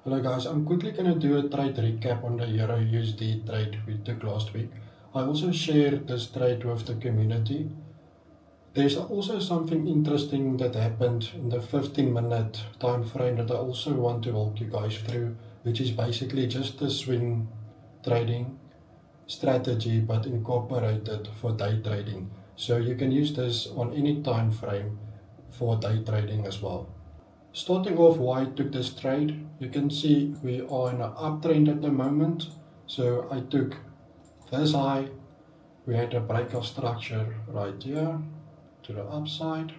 Hello guys, I'm quickly going to do a trade recap on the EURUSD trade we took last week. I also shared this trade with the community. There's also something interesting that happened in the 15-minute time frame that I also want to walk you guys through, which is basically just a swing trading strategy but incorporated for day trading. So you can use this on any time frame for day trading as well. Starting off why I took this trade, you can see we are in an uptrend at the moment. So I took this high, we had a break of structure right here to the upside.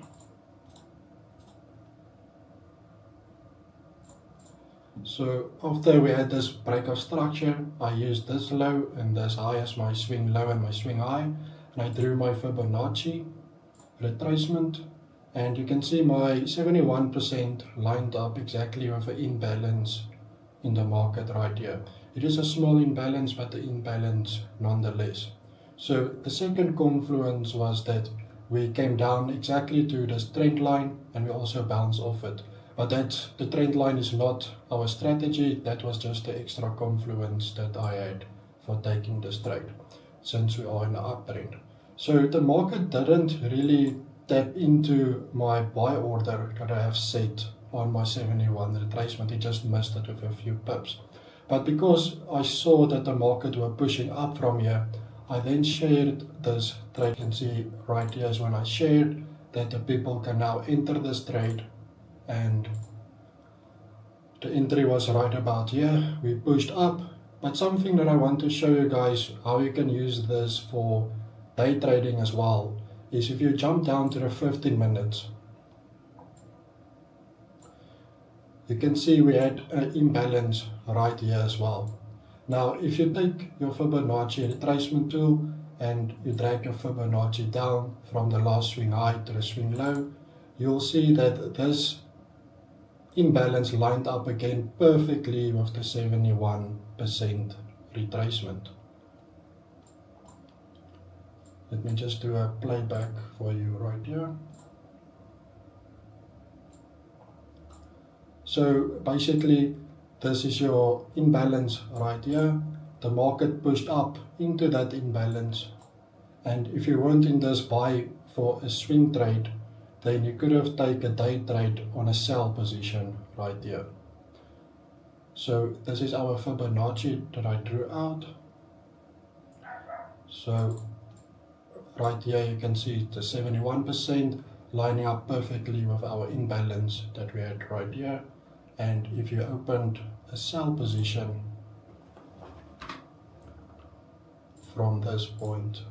So after we had this break of structure, I used this low and this high as my swing low and my swing high, and I drew my Fibonacci retracement. And you can see my 71% lined up exactly with an imbalance in the market right here. It is a small imbalance, but the imbalance nonetheless. So the second confluence was that we came down exactly to this trend line and we also bounced off it. But the trend line is not our strategy. That was just the extra confluence that I had for taking this trade, since we are in an uptrend. So the market didn't really tap into my buy order that I have set on my 71 retracement. It just missed it with a few pips. But because I saw that the market were pushing up from here, I then shared this trade. You can see right here is when I shared that the people can now enter this trade, and the entry was right about here. We pushed up, but something that I want to show you guys how you can use this for day trading as well is if you jump down to the 15 minutes, you can see we had an imbalance right here as well. Now, if you take your Fibonacci retracement tool and you drag your Fibonacci down from the last swing high to the swing low, you'll see that this imbalance lined up again perfectly with the 71% retracement. Let me just do a playback for you right here. So basically, this is your imbalance right here. The market pushed up into that imbalance. And if you weren't in this buy for a swing trade, then you could have taken a day trade on a sell position right here. So this is our Fibonacci that I drew out. So right here you can see the 71% lining up perfectly with our imbalance that we had right here. And if you opened a sell position from this point,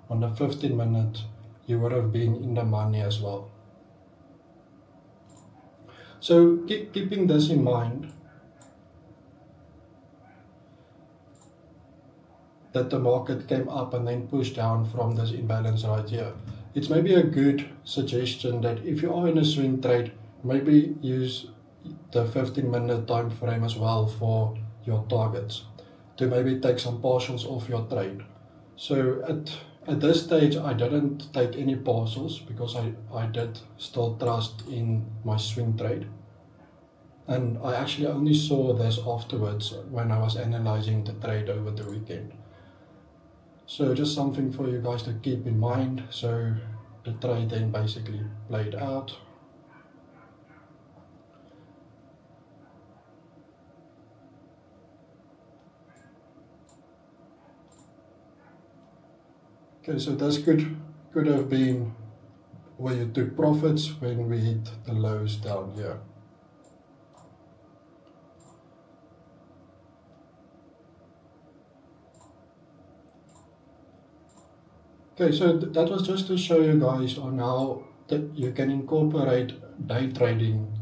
on the 15 minute, you would have been in the money as well. So keeping this in mind, that the market came up and then pushed down from this imbalance right here, it's maybe a good suggestion that if you are in a swing trade, maybe use the 15-minute time frame as well for your targets, to maybe take some partials off your trade. So at this stage I didn't take any partials because I did still trust in my swing trade. And I actually only saw this afterwards when I was analyzing the trade over the weekend. So just something for you guys to keep in mind. So the trade then basically played out. Okay, so this could have been where you took profits when we hit the lows down here. Okay, so that was just to show you guys on how that you can incorporate day trading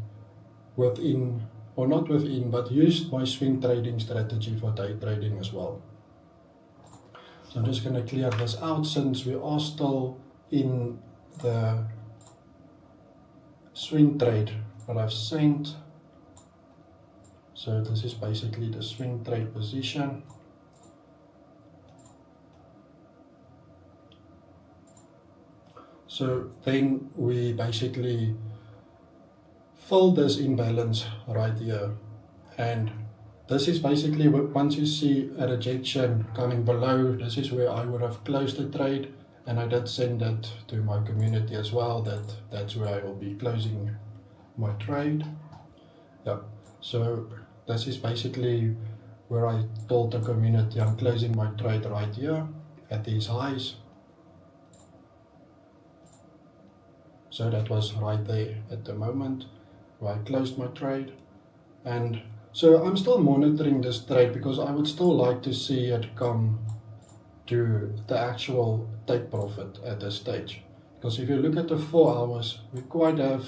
within, or not within, but use my swing trading strategy for day trading as well. So I'm just going to clear this out since we are still in the swing trade that I've sent. So this is basically the swing trade position. So then we basically fill this imbalance right here, and this is basically once you see a rejection coming below, this is where I would have closed the trade, and I did send it to my community as well that that's where I will be closing my trade. Yeah, so this is basically where I told the community I'm closing my trade right here at these highs. So that was right there at the moment where I closed my trade. And so I'm still monitoring this trade because I would still like to see it come to the actual take profit at this stage. Because if you look at the 4 hours, we quite have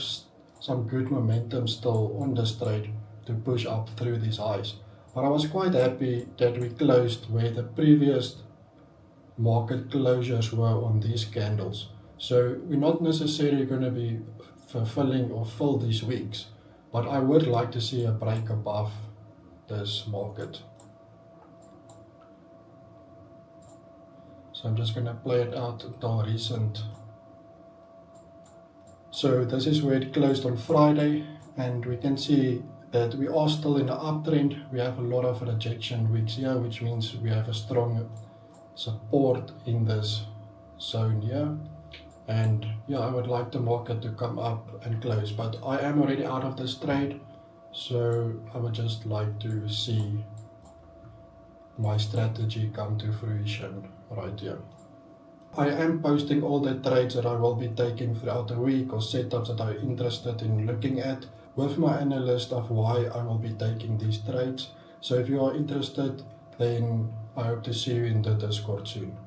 some good momentum still on this trade to push up through these highs. But I was quite happy that we closed where the previous market closures were on these candles. So we're not necessarily going to be fulfilling or fill these weeks, but I would like to see a break above this market. So I'm just going to play it out until recent. So this is where it closed on Friday, and we can see that we are still in the uptrend. We have a lot of rejection weeks here, which means we have a strong support in this zone here. And yeah, I would like the market to come up and close, but I am already out of this trade, so I would just like to see my strategy come to fruition right here. I am posting all the trades that I will be taking throughout the week or setups that I'm interested in looking at with my analyst of why I will be taking these trades. So if you are interested, then I hope to see you in the Discord soon.